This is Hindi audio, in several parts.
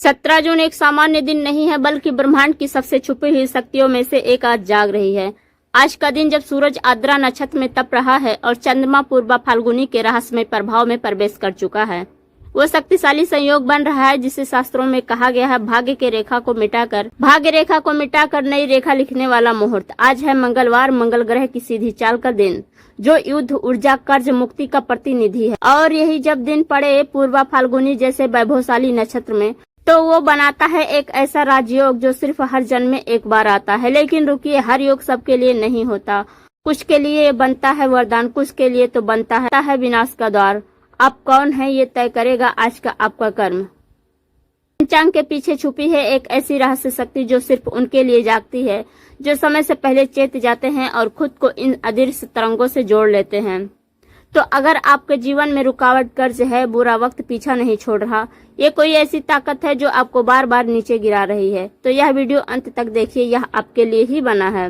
17 जून एक सामान्य दिन नहीं है, बल्कि ब्रह्मांड की सबसे छुपी हुई शक्तियों में से एक आज जाग रही है। आज का दिन जब सूरज आद्रा नक्षत्र में तप रहा है और चंद्रमा पूर्वा फाल्गुनी के रहस्यमय प्रभाव में प्रवेश कर चुका है, वो शक्तिशाली संयोग बन रहा है जिसे शास्त्रों में कहा गया है भाग्य रेखा को मिटाकर नई रेखा लिखने वाला मुहूर्त। आज है मंगलवार, मंगल ग्रह की सीधी चाल का दिन, जो युद्ध, ऊर्जा, कर्ज मुक्ति का प्रतिनिधि है। और यही जब दिन पड़े पूर्वा फाल्गुनी जैसे वैभवशाली नक्षत्र में, तो वो बनाता है एक ऐसा राजयोग जो सिर्फ हर जन्म में एक बार आता है। लेकिन रुकिए, हर योग सबके लिए नहीं होता। कुछ के लिए बनता है वरदान, कुछ के लिए तो बनता है विनाश का द्वार। आप कौन है ये तय करेगा आज का आपका कर्म। पंचांग के पीछे छुपी है एक ऐसी रहस्य शक्ति जो सिर्फ उनके लिए जागती है जो समय से पहले चेत जाते हैं और खुद को इन अदृश्य तरंगों से जोड़ लेते हैं। तो अगर आपके जीवन में रुकावट, कर्ज है, बुरा वक्त पीछा नहीं छोड़ रहा, ये कोई ऐसी ताकत है जो आपको बार बार नीचे गिरा रही है, तो यह वीडियो अंत तक देखिए। यह आपके लिए ही बना है,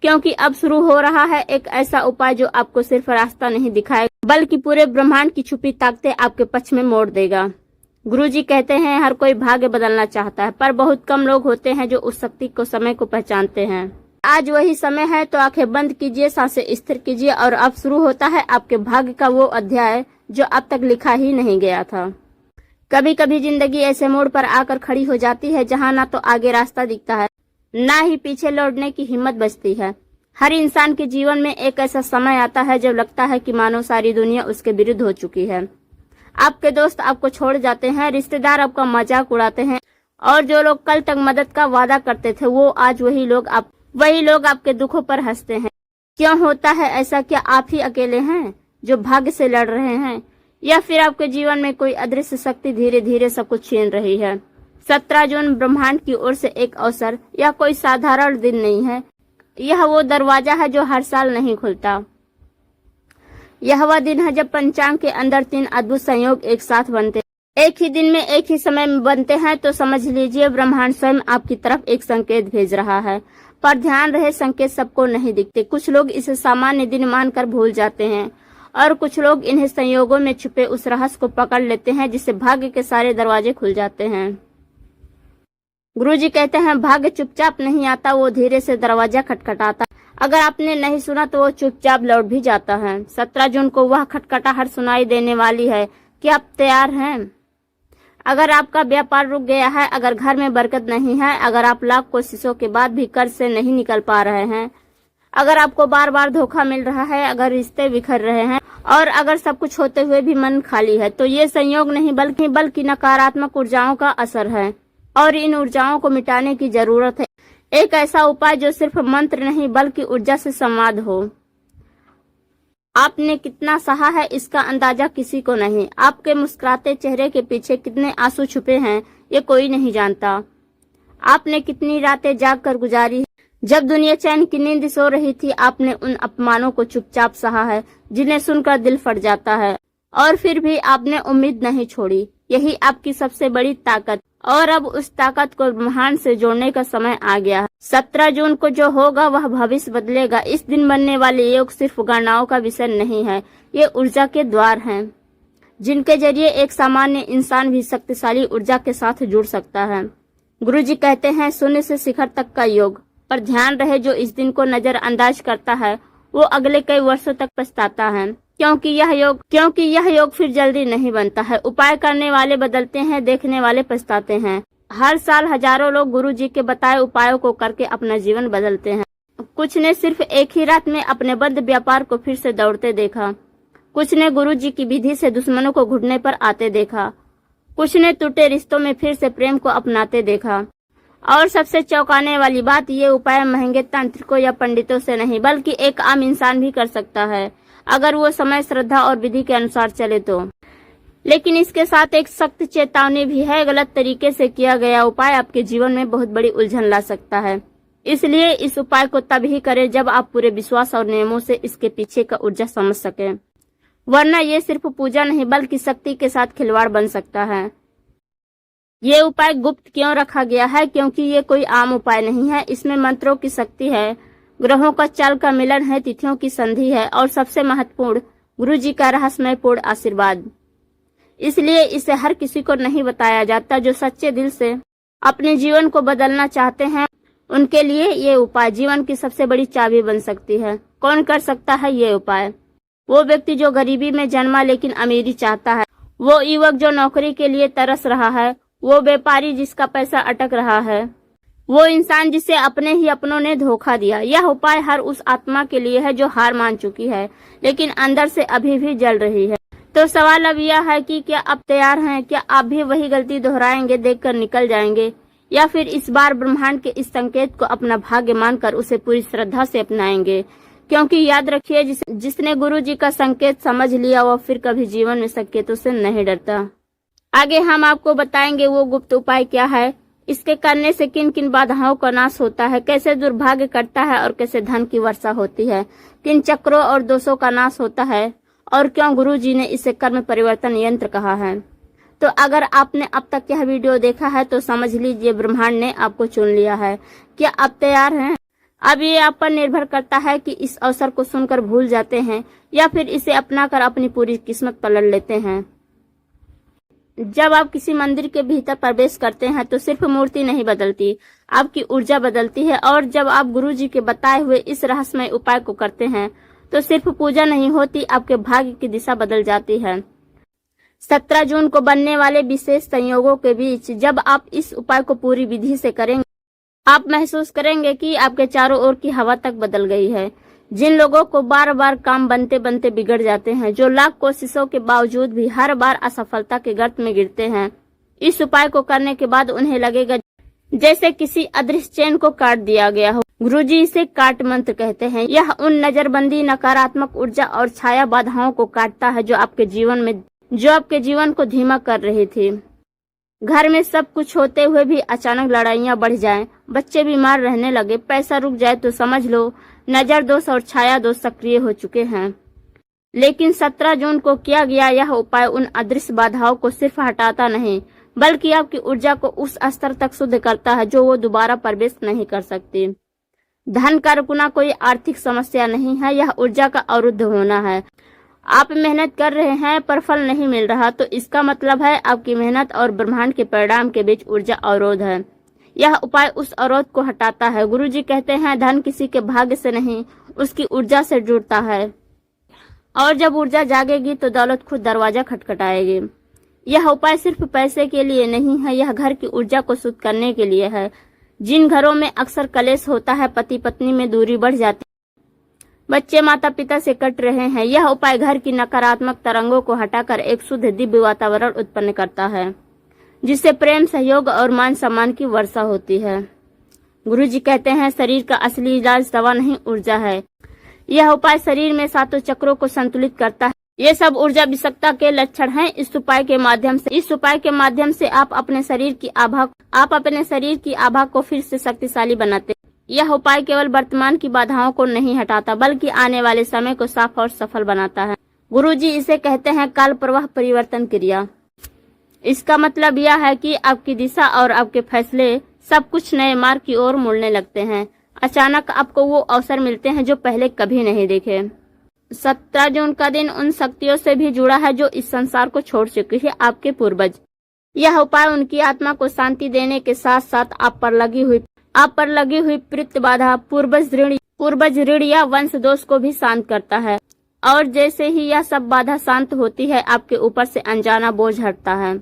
क्योंकि अब शुरू हो रहा है एक ऐसा उपाय जो आपको सिर्फ रास्ता नहीं दिखाएगा, बल्कि पूरे ब्रह्मांड की छुपी ताकतें आपके पक्ष में मोड़ देगा। गुरुजी कहते हैं हर कोई भाग्य बदलना चाहता है, पर बहुत कम लोग होते हैं जो उस शक्ति को, समय को पहचानते हैं। आज वही समय है, तो आंखें बंद कीजिए, सांसें स्थिर कीजिए और अब शुरू होता है आपके भाग्य का वो अध्याय जो अब तक लिखा ही नहीं गया था। कभी कभी जिंदगी ऐसे मोड़ पर आकर खड़ी हो जाती है जहाँ ना तो आगे रास्ता दिखता है, ना ही पीछे लौटने की हिम्मत बचती है। हर इंसान के जीवन में एक ऐसा समय आता है जब लगता है कि मानो सारी दुनिया उसके विरुद्ध हो चुकी है। आपके दोस्त आपको छोड़ जाते हैं, रिश्तेदार आपका मजाक उड़ाते हैं, और जो लोग कल तक मदद का वादा करते थे वो आज वही लोग आपके दुखों पर हंसते हैं। क्यों होता है ऐसा? क्या आप ही अकेले हैं जो भाग्य से लड़ रहे हैं, या फिर आपके जीवन में कोई अदृश्य शक्ति धीरे धीरे सब कुछ छीन रही है? 17 जून ब्रह्मांड की ओर से एक अवसर, यह कोई साधारण दिन नहीं है। यह वो दरवाजा है जो हर साल नहीं खुलता। यह वह दिन है जब पंचांग के अंदर 3 अद्भुत संयोग एक साथ बनते, एक ही दिन में, एक ही समय में बनते हैं। तो समझ लीजिए ब्रह्मांड स्वयं आपकी तरफ एक संकेत भेज रहा है। पर ध्यान रहे, संकेत सबको नहीं दिखते। कुछ लोग इसे सामान्य दिन मानकर भूल जाते हैं और कुछ लोग इन्हें संयोगों में छुपे उस रहस्य को पकड़ लेते हैं जिससे भाग्य के सारे दरवाजे खुल जाते हैं। गुरुजी कहते हैं भाग्य चुपचाप नहीं आता, वो धीरे से दरवाजा खटखटाता। अगर आपने नहीं सुना तो वो चुपचाप लौट भी जाता है। 17 जून को वह खटखटाहट सुनाई देने वाली है कि आप तैयार हैं। अगर आपका व्यापार रुक गया है, अगर घर में बरकत नहीं है, अगर आप लाख कोशिशों के बाद भी कर्ज से नहीं निकल पा रहे हैं, अगर आपको बार बार धोखा मिल रहा है, अगर रिश्ते बिखर रहे हैं और अगर सब कुछ होते हुए भी मन खाली है, तो ये संयोग नहीं बल्कि नकारात्मक ऊर्जाओं का असर है और इन ऊर्जाओं को मिटाने की जरूरत है। एक ऐसा उपाय जो सिर्फ मंत्र नहीं बल्कि ऊर्जा से संवाद हो। आपने कितना सहा है इसका अंदाजा किसी को नहीं। आपके मुस्कुराते चेहरे के पीछे कितने आंसू छुपे हैं ये कोई नहीं जानता। आपने कितनी रातें जाग कर गुजारी, जब दुनिया चैन की नींद सो रही थी। आपने उन अपमानों को चुपचाप सहा है जिन्हें सुनकर दिल फट जाता है, और फिर भी आपने उम्मीद नहीं छोड़ी। यही आपकी सबसे बड़ी ताकत, और अब उस ताकत को ब्रह्मांड से जोड़ने का समय आ गया है। 17 जून को जो होगा वह भविष्य बदलेगा। इस दिन बनने वाले योग सिर्फ गणनाओं का विषय नहीं है, ये ऊर्जा के द्वार हैं जिनके जरिए एक सामान्य इंसान भी शक्तिशाली ऊर्जा के साथ जुड़ सकता है। गुरुजी कहते हैं शून्य से शिखर तक का योग। पर ध्यान रहे, जो इस दिन को नजरअंदाज करता है वो अगले कई वर्षों तक पछताता है, क्योंकि यह योग फिर जल्दी नहीं बनता है। उपाय करने वाले बदलते हैं, देखने वाले पछताते हैं। हर साल हजारों लोग गुरुजी के बताए उपायों को करके अपना जीवन बदलते हैं। कुछ ने सिर्फ एक ही रात में अपने बंद व्यापार को फिर से दौड़ते देखा, कुछ ने गुरुजी की विधि से दुश्मनों को घुटने पर आते देखा, कुछ ने टूटे रिश्तों में फिर से प्रेम को अपनाते देखा। और सबसे चौंकाने वाली बात, ये उपाय महंगे तांत्रिकों या पंडितों से नहीं बल्कि एक आम इंसान भी कर सकता है, अगर वो समय, श्रद्धा और विधि के अनुसार चले तो। लेकिन इसके साथ एक सख्त चेतावनी भी है, गलत तरीके से किया गया उपाय आपके जीवन में बहुत बड़ी उलझन ला सकता है। इसलिए इस उपाय को तभी करें जब आप पूरे विश्वास और नियमों से इसके पीछे का ऊर्जा समझ सकें, वरना ये सिर्फ पूजा नहीं बल्कि शक्ति के साथ खिलवाड़ बन सकता है। ये उपाय गुप्त क्यों रखा गया है? क्योंकि ये कोई आम उपाय नहीं है। इसमें मंत्रों की शक्ति है, ग्रहों का चाल का मिलन है, तिथियों की संधि है और सबसे महत्वपूर्ण गुरुजी का रहस्यमय पूर्ण आशीर्वाद। इसलिए इसे हर किसी को नहीं बताया जाता। जो सच्चे दिल से अपने जीवन को बदलना चाहते हैं उनके लिए ये उपाय जीवन की सबसे बड़ी चाबी बन सकती है। कौन कर सकता है ये उपाय? वो व्यक्ति जो गरीबी में जन्मा लेकिन अमीरी चाहता है, वो युवक जो नौकरी के लिए तरस रहा है, वो व्यापारी जिसका पैसा अटक रहा है, वो इंसान जिसे अपने ही अपनों ने धोखा दिया। यह उपाय हर उस आत्मा के लिए है जो हार मान चुकी है लेकिन अंदर से अभी भी जल रही है। तो सवाल अब यह है कि क्या आप तैयार हैं? क्या आप भी वही गलती दोहराएंगे, देखकर निकल जाएंगे, या फिर इस बार ब्रह्मांड के इस संकेत को अपना भाग्य मानकर उसे पूरी श्रद्धा से अपनाएंगे? क्योंकि याद रखिए, जिसने गुरु जी का संकेत समझ लिया वो फिर कभी जीवन में संकेतों से नहीं डरता। आगे हम आपको बताएंगे वो गुप्त उपाय क्या है, इसके करने से किन किन बाधाओं का नाश होता है, कैसे दुर्भाग्य कटता है और कैसे धन की वर्षा होती है, किन चक्रों और दोषों का नाश होता है और क्यों गुरु जी ने इसे कर्म परिवर्तन यंत्र कहा है। तो अगर आपने अब तक यह वीडियो देखा है तो समझ लीजिए ब्रह्मांड ने आपको चुन लिया है। क्या आप तैयार हैं? अब ये आप पर निर्भर करता है कि इस अवसर को सुनकर भूल जाते हैं या फिर इसे अपनाकर अपनी पूरी किस्मत पलट लेते हैं। जब आप किसी मंदिर के भीतर प्रवेश करते हैं तो सिर्फ मूर्ति नहीं बदलती, आपकी ऊर्जा बदलती है। और जब आप गुरु जी के बताए हुए इस रहस्यमय उपाय को करते हैं तो सिर्फ पूजा नहीं होती, आपके भाग्य की दिशा बदल जाती है। 17 जून को बनने वाले विशेष संयोगों के बीच जब आप इस उपाय को पूरी विधि से करेंगे, आप महसूस करेंगे कि आपके चारों ओर की हवा तक बदल गई है। जिन लोगों को बार बार काम बनते बनते बिगड़ जाते हैं, जो लाख कोशिशों के बावजूद भी हर बार असफलता के गर्त में गिरते हैं, इस उपाय को करने के बाद उन्हें लगेगा जैसे किसी अदृश्य चेन को काट दिया गया हो। गुरुजी इसे काट मंत्र कहते हैं। यह उन नजरबंदी, नकारात्मक ऊर्जा और छाया बाधाओं को काटता है जो आपके जीवन को धीमा कर रही थी। घर में सब कुछ होते हुए भी अचानक लड़ाइयां बढ़ जाएं, बच्चे बीमार रहने लगे, पैसा रुक जाए तो समझ लो नजर दोष और छाया दोष सक्रिय हो चुके हैं। लेकिन 17 जून को किया गया यह उपाय उन अदृश्य बाधाओं को सिर्फ हटाता नहीं बल्कि आपकी ऊर्जा को उस स्तर तक शुद्ध करता है जो वो दोबारा प्रवेश नहीं कर सकती। धन का रुकना कोई आर्थिक समस्या नहीं है, यह ऊर्जा का अवरुद्ध होना है। आप मेहनत कर रहे हैं पर फल नहीं मिल रहा तो इसका मतलब है आपकी मेहनत और ब्रह्मांड के परिणाम के बीच ऊर्जा अवरोध है। यह उपाय उस अवरोध को हटाता है। गुरुजी कहते हैं धन किसी के भाग्य से नहीं उसकी ऊर्जा से जुड़ता है, और जब ऊर्जा जागेगी तो दौलत खुद दरवाजा खटखटाएगी। यह उपाय सिर्फ पैसे के लिए नहीं है, यह घर की ऊर्जा को शुद्ध करने के लिए है। जिन घरों में अक्सर कलेश होता है, पति पत्नी में दूरी बढ़ जाती, बच्चे माता पिता से कट रहे हैं, यह उपाय घर की नकारात्मक तरंगों को हटाकर एक शुद्ध दिव्य वातावरण उत्पन्न करता है जिससे प्रेम, सहयोग और मान सम्मान की वर्षा होती है। गुरुजी कहते हैं शरीर का असली इलाज दवा नहीं ऊर्जा है। यह उपाय शरीर में 7 चक्रों को संतुलित करता है। ये सब ऊर्जा विषाक्तता के लक्षण हैं। इस उपाय के माध्यम से आप अपने शरीर की आभा को फिर से शक्तिशाली बनाते हैं। यह उपाय केवल वर्तमान की बाधाओं को नहीं हटाता बल्कि आने वाले समय को साफ और सफल बनाता है। गुरुजी इसे कहते हैं काल प्रवाह परिवर्तन क्रिया। इसका मतलब यह है कि आपकी दिशा और आपके फैसले सब कुछ नए मार्ग की ओर मुड़ने लगते हैं। अचानक आपको वो अवसर मिलते हैं जो पहले कभी नहीं देखे। 17 जून का दिन उन शक्तियों से भी जुड़ा है जो इस संसार को छोड़ चुकी है, आपके पूर्वज। यह उपाय उनकी आत्मा को शांति देने के साथ साथ आप पर लगी हुई प्रीत बाधा, पूर्वज ऋण या वंश दोष को भी शांत करता है। और जैसे ही यह सब बाधा शांत होती है आपके ऊपर से अनजाना बोझ हटता है।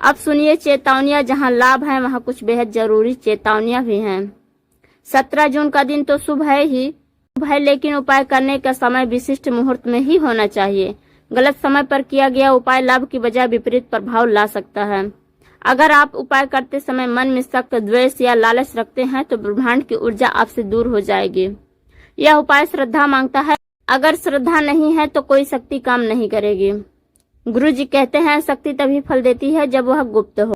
अब सुनिए चेतावनियां, जहां लाभ है वहां कुछ बेहद जरूरी चेतावनियां भी हैं। 17 जून का दिन तो शुभ है, लेकिन उपाय करने का समय विशिष्ट मुहूर्त में ही होना चाहिए। गलत समय पर किया गया उपाय लाभ की बजाय विपरीत प्रभाव ला सकता है। अगर आप उपाय करते समय मन में शक, द्वेष या लालच रखते हैं तो ब्रह्मांड की ऊर्जा आपसे दूर हो जाएगी। यह उपाय श्रद्धा मांगता है। अगर श्रद्धा नहीं है तो कोई शक्ति काम नहीं करेगी। गुरुजी कहते हैं शक्ति तभी फल देती है जब वह गुप्त हो।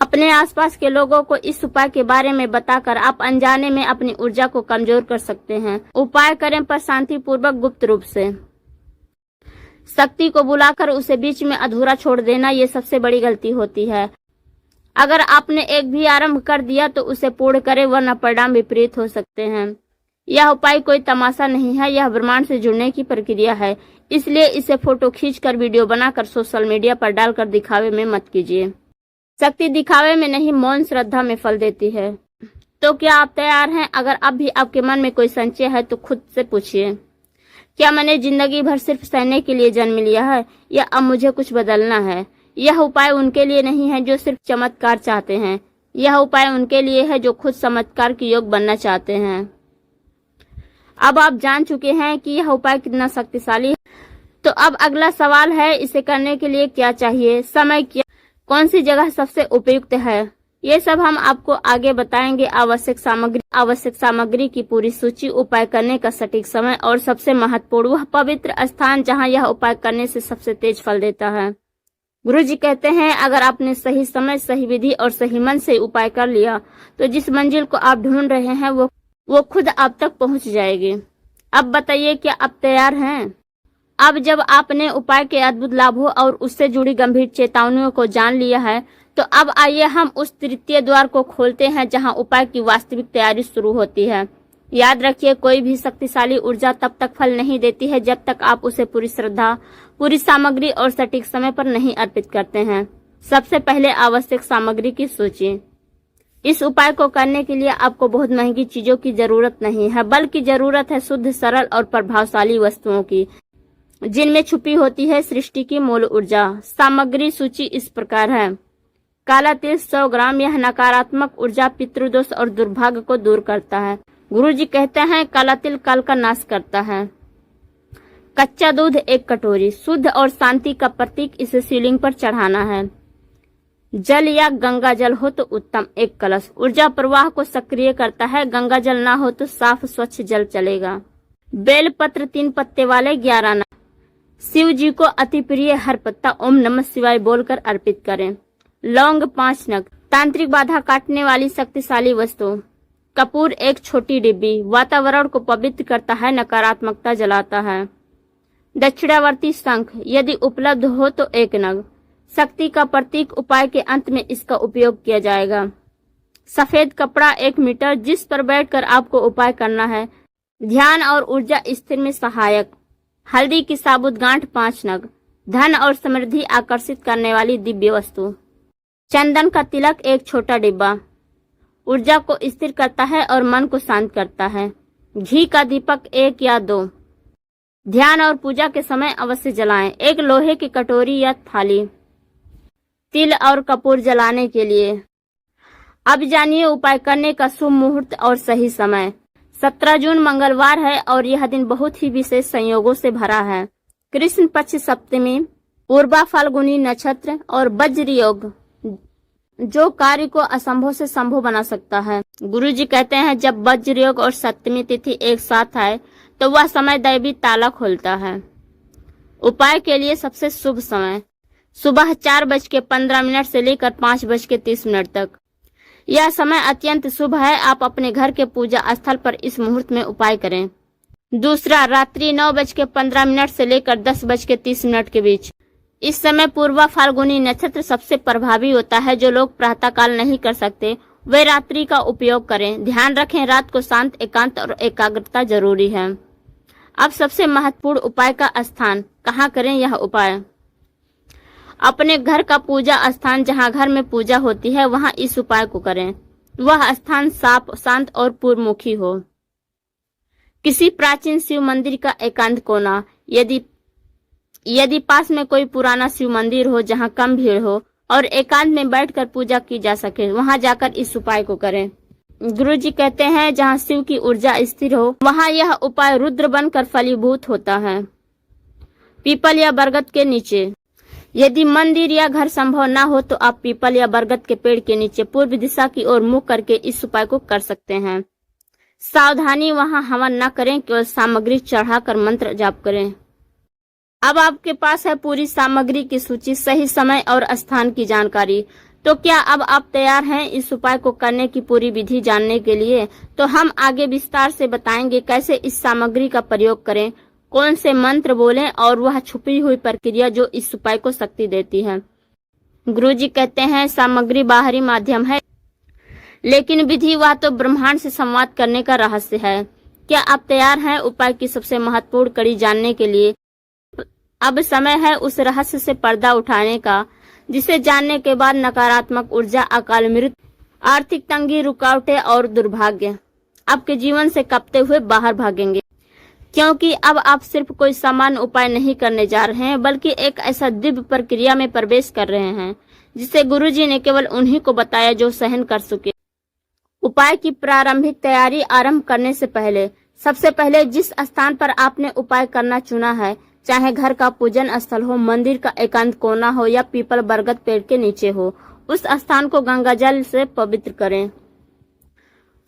अपने आसपास के लोगों को इस उपाय के बारे में बताकर आप अनजाने में अपनी ऊर्जा को कमजोर कर सकते हैं। उपाय करें पर शांति पूर्वक, गुप्त रूप से। शक्ति को बुलाकर उसे बीच में अधूरा छोड़ देना ये सबसे बड़ी गलती होती है। अगर आपने एक भी आरंभ कर दिया तो उसे पूर्ण करें, वरना परिणाम विपरीत हो सकते हैं। यह उपाय कोई तमाशा नहीं है, यह ब्रह्मांड से जुड़ने की प्रक्रिया है। इसलिए इसे फोटो खींचकर वीडियो बनाकर सोशल मीडिया पर डालकर दिखावे में मत कीजिए। शक्ति दिखावे में नहीं, मौन श्रद्धा में फल देती है। तो क्या आप तैयार हैं? अगर अब भी आपके मन में कोई संशय है तो खुद से पूछिए, क्या मैंने जिंदगी भर सिर्फ सहने के लिए जन्म लिया है या अब मुझे कुछ बदलना है? यह उपाय उनके लिए नहीं है जो सिर्फ चमत्कार चाहते हैं, यह उपाय उनके लिए है जो खुद चमत्कार के योग बनना चाहते हैं। अब आप जान चुके हैं कि यह उपाय कितना शक्तिशाली है। तो अब अगला सवाल है, इसे करने के लिए क्या चाहिए, समय क्या, कौन सी जगह सबसे उपयुक्त है, ये सब हम आपको आगे बताएंगे। आवश्यक सामग्री की पूरी सूची, उपाय करने का सटीक समय और सबसे महत्वपूर्ण वह पवित्र स्थान जहां यह उपाय करने से सबसे तेज फल देता है। गुरुजी कहते हैं, अगर आपने सही समय, सही विधि और सही मन से उपाय कर लिया तो जिस मंजिल को आप ढूंढ रहे हैं वो खुद आप तक पहुंच जाएगी। अब बताइए, क्या आप तैयार हैं? अब जब आपने उपाय के अद्भुत लाभों और उससे जुड़ी गंभीर चेतावनियों को जान लिया है तो अब आइए हम उस तृतीय द्वार को खोलते हैं जहां उपाय की वास्तविक तैयारी शुरू होती है। याद रखिए, कोई भी शक्तिशाली ऊर्जा तब तक फल नहीं देती है जब तक आप उसे पूरी श्रद्धा, पूरी सामग्री और सटीक समय पर नहीं अर्पित करते हैं। सबसे पहले आवश्यक सामग्री की सूची। इस उपाय को करने के लिए आपको बहुत महंगी चीजों की जरूरत नहीं है, बल्कि जरूरत है शुद्ध, सरल और प्रभावशाली वस्तुओं की, जिनमें छुपी होती है सृष्टि की मूल ऊर्जा। सामग्री सूची इस प्रकार है। काला तिल 100 ग्राम, यह नकारात्मक ऊर्जा, पितृदोष और दुर्भाग्य को दूर करता है। गुरुजी कहते हैं, काला तिल काल का नाश करता है। कच्चा दूध 1 कटोरी, शुद्ध और शांति का प्रतीक, इसे शिवलिंग पर चढ़ाना है। जल या गंगा जल हो तो उत्तम, 1 कलश, ऊर्जा प्रवाह को सक्रिय करता है। गंगा जल ना हो तो साफ स्वच्छ जल चलेगा। बेल पत्र 3 पत्ते वाले 11 नग, शिव जी को अति प्रिय हर पत्ता ओम नमः शिवाय बोलकर अर्पित करें। लौंग 5 नग, तांत्रिक बाधा काटने वाली शक्तिशाली वस्तु। कपूर 1 छोटी डिब्बी, वातावरण को पवित्र करता है, नकारात्मकता जलाता है। दक्षिणावर्ती शंख, यदि उपलब्ध हो तो 1 नग, शक्ति का प्रतीक, उपाय के अंत में इसका उपयोग किया जाएगा। सफेद कपड़ा 1 मीटर, जिस पर बैठकर आपको उपाय करना है, ध्यान और ऊर्जा स्थिर में सहायक। हल्दी की साबुत गांठ 5 नग, धन और समृद्धि आकर्षित करने वाली दिव्य वस्तु। चंदन का तिलक 1 छोटा डिब्बा, ऊर्जा को स्थिर करता है और मन को शांत करता है। घी का दीपक 1 या 2, ध्यान और पूजा के समय अवश्य जलाएं। 1 लोहे की कटोरी या थाली। तिल और कपूर जलाने के लिए। अब जानिए उपाय करने का शुभ मुहूर्त और सही समय। 17 जून मंगलवार है और यह दिन बहुत ही विशेष संयोगों से भरा है। कृष्ण पक्ष सप्तमी, पूर्वा फाल्गुनी नक्षत्र और वज्र योग, जो कार्य को असंभव से संभव बना सकता है। गुरुजी कहते हैं, जब वज्र योग और सप्तमी तिथि एक साथ आए तो वह समय दैवी ताला खोलता है। उपाय के लिए सबसे शुभ समय सुबह 4:15 से लेकर 5:30 तक। यह समय अत्यंत शुभ है। आप अपने घर के पूजा स्थल पर इस मुहूर्त में उपाय करें। दूसरा, रात्रि 9:15 से लेकर 10:30 के बीच। इस समय पूर्वा फाल्गुनी नक्षत्र सबसे प्रभावी होता है। जो लोग प्रातःकाल नहीं कर सकते वे रात्रि का उपयोग करें। ध्यान रखें, रात को शांत, एकांत और एकाग्रता जरूरी है। अब सबसे महत्वपूर्ण उपाय का स्थान, कहाँ करें यह उपाय? अपने घर का पूजा स्थान, जहाँ घर में पूजा होती है, वहाँ इस उपाय को करें। वह स्थान साफ, शांत और पूर्वमुखी हो। किसी प्राचीन शिव मंदिर का एकांत कोना, यदि पास में कोई पुराना शिव मंदिर हो जहाँ कम भीड़ हो और एकांत में बैठकर पूजा की जा सके, वहाँ जाकर इस उपाय को करें। गुरुजी कहते हैं, जहाँ शिव की ऊर्जा स्थिर हो वहाँ यह उपाय रुद्र बनकर फलीभूत होता है। पीपल या बरगद के नीचे। यदि मंदिर या घर संभव न हो तो आप पीपल या बरगद के पेड़ के नीचे पूर्व दिशा की ओर मुख करके इस उपाय को कर सकते हैं। सावधानी, वहां हवन न करें, केवल सामग्री चढ़ाकर मंत्र जाप करें। अब आपके पास है पूरी सामग्री की सूची, सही समय और स्थान की जानकारी। तो क्या अब आप तैयार हैं इस उपाय को करने की पूरी विधि जानने के लिए? तो हम आगे विस्तार से बताएंगे कैसे इस सामग्री का प्रयोग करें, कौन से मंत्र बोलें और वह छुपी हुई प्रक्रिया जो इस उपाय को शक्ति देती है। गुरुजी कहते हैं, सामग्री बाहरी माध्यम है लेकिन विधि वह तो ब्रह्मांड से संवाद करने का रहस्य है। क्या आप तैयार हैं उपाय की सबसे महत्वपूर्ण कड़ी जानने के लिए? अब समय है उस रहस्य से पर्दा उठाने का, जिसे जानने के बाद नकारात्मक ऊर्जा, अकाल मृत्यु, आर्थिक तंगी, रुकावटें और दुर्भाग्य आपके जीवन से कपते हुए बाहर भागेंगे। क्योंकि अब आप सिर्फ कोई सामान्य उपाय नहीं करने जा रहे हैं, बल्कि एक ऐसा दिव्य प्रक्रिया में प्रवेश कर रहे हैं जिसे गुरुजी ने केवल उन्हीं को बताया जो सहन कर चुके। उपाय की प्रारंभिक तैयारी आरंभ करने से पहले सबसे पहले जिस स्थान पर आपने उपाय करना चुना है, चाहे घर का पूजन स्थल हो, मंदिर का एकांत कोना हो या पीपल बरगद पेड़ के नीचे हो, उस स्थान को गंगा जल से पवित्र करें।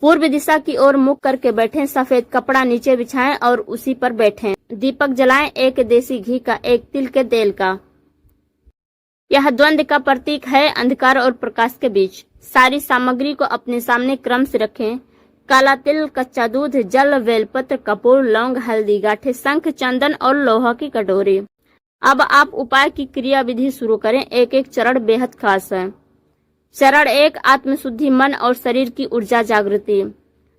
पूर्व दिशा की ओर मुख करके बैठें, सफेद कपड़ा नीचे बिछाएं और उसी पर बैठें। दीपक जलाएं, एक देसी घी का, एक तिल के तेल का। यह द्वंद्व का प्रतीक है, अंधकार और प्रकाश के बीच। सारी सामग्री को अपने सामने क्रम से रखें। काला तिल, कच्चा दूध, जल, बेलपत्र, कपूर, लौंग, हल्दी गांठें, शंख, चंदन और लोहा की कटोरी। अब आप उपाय की क्रिया विधि शुरू करें। एक एक चरण बेहद खास है। चरण 1, आत्मशुद्धि, मन और शरीर की ऊर्जा जागृति।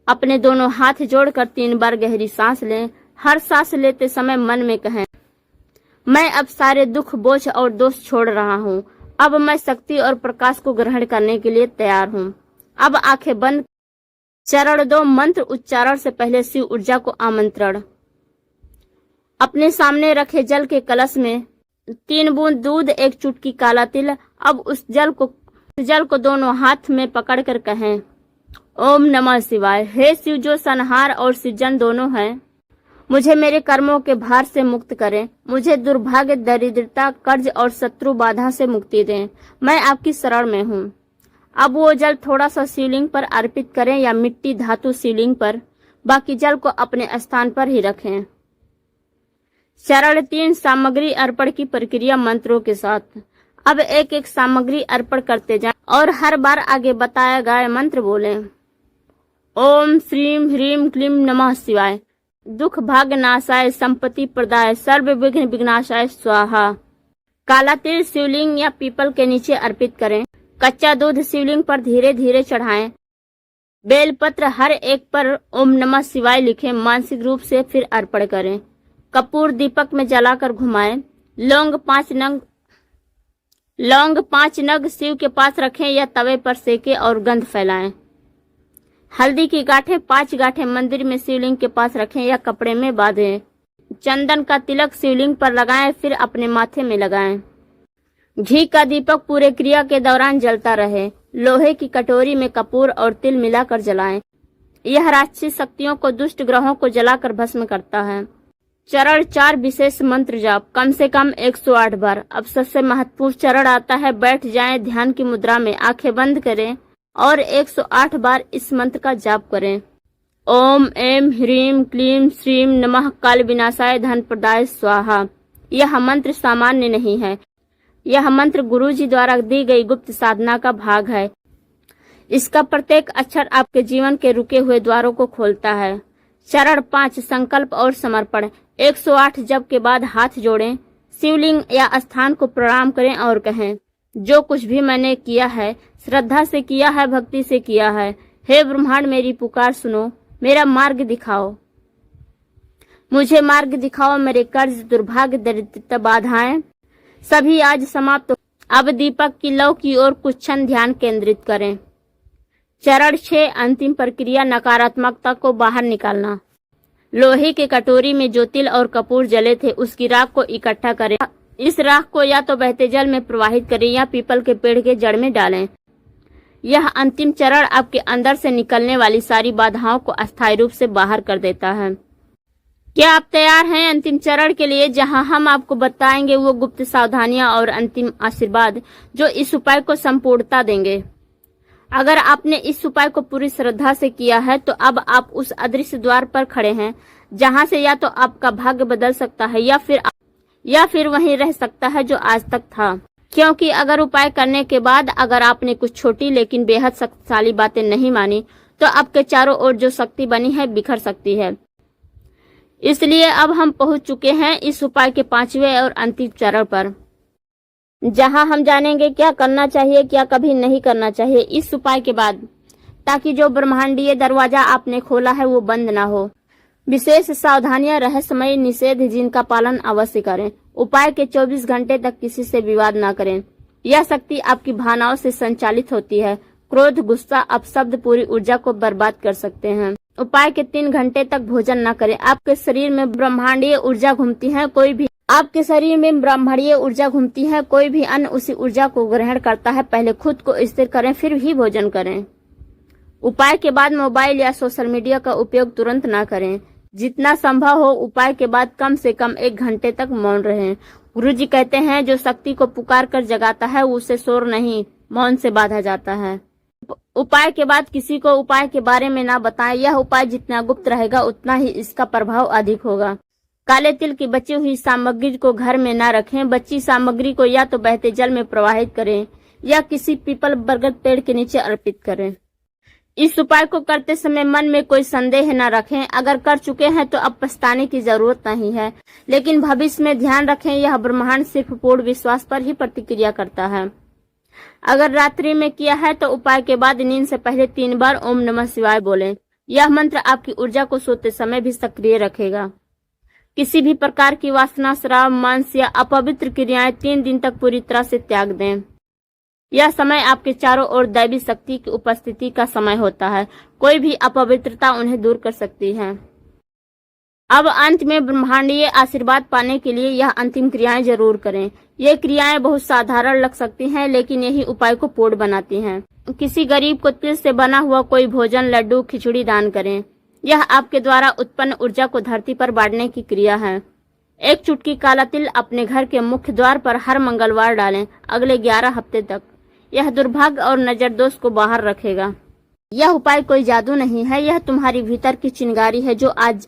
अपने दोनों हाथ जोड़कर 3 बार गहरी सांस लें। हर सांस लेते समय मन में कहें, मैं अब सारे दुख, बोझ और दोष छोड़ रहा हूँ। अब मैं शक्ति और प्रकाश को ग्रहण करने के लिए तैयार हूँ। अब आंखें बंद। चरण 2, मंत्र उच्चारण से पहले शिव ऊर्जा को आमंत्रण। अपने सामने रखे जल के कलश में 3 बूंद दूध, 1 चुटकी काला तिल। अब उस जल को दोनों हाथ में पकड़कर कहें, ओम नमः शिवाय। हे शिव जो संहार और सृजन दोनों हैं, मुझे मेरे कर्मों के भार से मुक्त करें। मुझे दुर्भाग्य, दरिद्रता, कर्ज और शत्रु बाधा से मुक्ति दें। मैं आपकी शरण में हूँ। अब वो जल थोड़ा सा शिवलिंग पर अर्पित करें या मिट्टी, धातु शिवलिंग पर। बाकी जल को अपने स्थान पर ही रखें। चरण 3, सामग्री अर्पण की प्रक्रिया मंत्रों के साथ। अब एक एक सामग्री अर्पण करते जाएं और हर बार आगे बताया गया मंत्र बोलें। ओम श्रीम ह्रीम क्लीम नमः शिवाय। दुख भाग्य नाशाय, संपत्ति प्रदाय, सर्व विघ्न विघ्नाशाय स्वाहा। काला तिल शिवलिंग या पीपल के नीचे अर्पित करें। कच्चा दूध शिवलिंग पर धीरे धीरे चढ़ाएं। बेलपत्र हर एक पर ओम नमः शिवाय लिखें, मानसिक रूप से फिर अर्पण करें। कपूर दीपक में जलाकर घुमाएं। लौंग 5 नग शिव के पास रखें या तवे पर सेकें और गंध फैलाएं। हल्दी की गांठें 5 गांठें मंदिर में शिवलिंग के पास रखें या कपड़े में बांधें। चंदन का तिलक शिवलिंग पर लगाएं, फिर अपने माथे में लगाएं। घी का दीपक पूरे क्रिया के दौरान जलता रहे। लोहे की कटोरी में कपूर और तिल मिलाकर जलाएं। यह राक्षसी शक्तियों को, दुष्ट ग्रहों को जलाकर भस्म करता है। चरण 4, विशेष मंत्र जाप, कम से कम 108 बार। अब सबसे महत्वपूर्ण चरण आता है। बैठ जाएं ध्यान की मुद्रा में, आंखें बंद करें और 108 बार इस मंत्र का जाप करें। ओम ऐं ह्रीं क्लीं श्रीं नमः काल विनाशाय धन प्रदाय स्वाहा। यह मंत्र सामान्य नहीं है। यह मंत्र गुरुजी द्वारा दी गई गुप्त साधना का भाग है। इसका प्रत्येक अक्षर आपके जीवन के रुके हुए द्वारों को खोलता है। चरण 5, संकल्प और समर्पण। 108 जप के बाद हाथ जोड़ें। शिवलिंग या स्थान को प्रणाम करें और कहें, जो कुछ भी मैंने किया है श्रद्धा से किया है, भक्ति से किया है। हे ब्रह्मांड, मेरी पुकार सुनो, मेरा मार्ग दिखाओ। मुझे मार्ग दिखाओ। मेरे कर्ज, दुर्भाग्य, दरिद्रता, बाधाएं सभी आज समाप्त हो। अब दीपक की लौ की ओर कुछ क्षण ध्यान केंद्रित करें। चरण 6, अंतिम प्रक्रिया, नकारात्मकता को बाहर निकालना। लोहे की कटोरी में जो तिल और कपूर जले थे, उसकी राख को इकट्ठा करें। इस राख को या तो बहते जल में प्रवाहित करें या पीपल के पेड़ के जड़ में डालें। यह अंतिम चरण आपके अंदर से निकलने वाली सारी बाधाओं को अस्थायी रूप से बाहर कर देता है। क्या आप तैयार हैं अंतिम चरण के लिए, जहां हम आपको बताएंगे वो गुप्त सावधानियां और अंतिम आशीर्वाद जो इस उपाय को संपूर्णता देंगे। अगर आपने इस उपाय को पूरी श्रद्धा से किया है तो अब आप उस अदृश्य द्वार पर खड़े हैं, जहां से या तो आपका भाग्य बदल सकता है या फिर वहीं रह सकता है जो आज तक था। क्योंकि अगर उपाय करने के बाद अगर आपने कुछ छोटी लेकिन बेहद शक्तिशाली बातें नहीं मानी, तो आपके चारों ओर जो शक्ति बनी है बिखर सकती है। इसलिए अब हम पहुंच चुके हैं इस उपाय के 5वें और अंतिम चरण पर, जहां हम जानेंगे क्या करना चाहिए, क्या कभी नहीं करना चाहिए इस उपाय के बाद, ताकि जो ब्रह्मांडीय दरवाजा आपने खोला है वो बंद ना हो। विशेष सावधानियां, रहस्यमय निषेध जिनका पालन अवश्य करें। उपाय के 24 घंटे तक किसी से विवाद न करें। यह शक्ति आपकी भावनाओं से संचालित होती है। क्रोध, गुस्सा, अपशब्द पूरी ऊर्जा को बर्बाद कर सकते हैं। उपाय के 3 घंटे तक भोजन न करें। आपके शरीर में ब्रह्मांडीय ऊर्जा घूमती है, कोई भी अन्य उसी ऊर्जा को ग्रहण करता है। पहले खुद को स्थिर करें, फिर ही भोजन करें। उपाय के बाद मोबाइल या सोशल मीडिया का उपयोग तुरंत न करें। जितना संभव हो उपाय के बाद कम से कम 1 घंटे तक मौन रहें। गुरुजी कहते हैं, जो शक्ति को पुकार कर जगाता है उसे शोर नहीं, मौन से बांधा जाता है। उपाय के बाद किसी को उपाय के बारे में ना बताएं। यह उपाय जितना गुप्त रहेगा उतना ही इसका प्रभाव अधिक होगा। काले तिल की बची हुई सामग्री को घर में ना रखें। बची सामग्री को या तो बहते जल में प्रवाहित करें या किसी पीपल बरगद पेड़ के नीचे अर्पित करें। इस उपाय को करते समय मन में कोई संदेह न रखें। अगर कर चुके हैं तो अब पछताने की जरूरत नहीं है, लेकिन भविष्य में ध्यान रखें, यह ब्रह्मांड सिर्फ पूर्ण विश्वास पर ही प्रतिक्रिया करता है। अगर रात्रि में किया है तो उपाय के बाद नींद से पहले 3 बार ओम नमः शिवाय बोलें। यह मंत्र आपकी ऊर्जा को सोते समय भी सक्रिय रखेगा। किसी भी प्रकार की वासना, श्राव, मांस या अपवित्र क्रियाएं 3 दिन तक पूरी तरह से त्याग दें। यह समय आपके चारों ओर दैवी शक्ति की उपस्थिति का समय होता है। कोई भी अपवित्रता उन्हें दूर कर सकती है। अब अंत में ब्रह्मांडीय आशीर्वाद पाने के लिए यह अंतिम क्रियाएं जरूर करें। ये क्रियाएं बहुत साधारण लग सकती हैं, लेकिन यही उपाय को पूर्ण बनाती हैं। किसी गरीब को तिल से बना हुआ कोई भोजन, लड्डू, खिचड़ी दान करें। यह आपके द्वारा उत्पन्न ऊर्जा को धरती पर बांटने की क्रिया है। 1 चुटकी काला तिल अपने घर के मुख्य द्वार पर हर मंगलवार डालें, अगले 11 हफ्ते तक। यह दुर्भाग्य और नजर दोष को बाहर रखेगा। यह उपाय कोई जादू नहीं है, यह तुम्हारी भीतर की चिंगारी है जो आज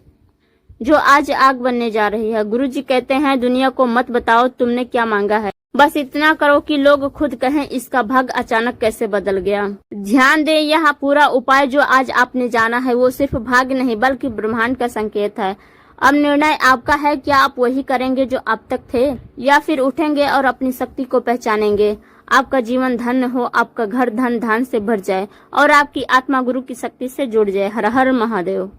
आग बनने जा रही है। गुरुजी कहते हैं, दुनिया को मत बताओ तुमने क्या मांगा है, बस इतना करो कि लोग खुद कहें इसका भाग्य अचानक कैसे बदल गया। ध्यान दें, यह पूरा उपाय जो आज आपने जाना है वो सिर्फ भाग्य नहीं बल्कि ब्रह्मांड का संकेत है। अब निर्णय आपका है, क्या आप वही करेंगे जो अब तक थे, या फिर उठेंगे और अपनी शक्ति को पहचानेंगे। आपका जीवन धन्य हो, आपका घर धन धान से भर जाए और आपकी आत्मा गुरु की शक्ति से जुड़ जाए। हर हर महादेव।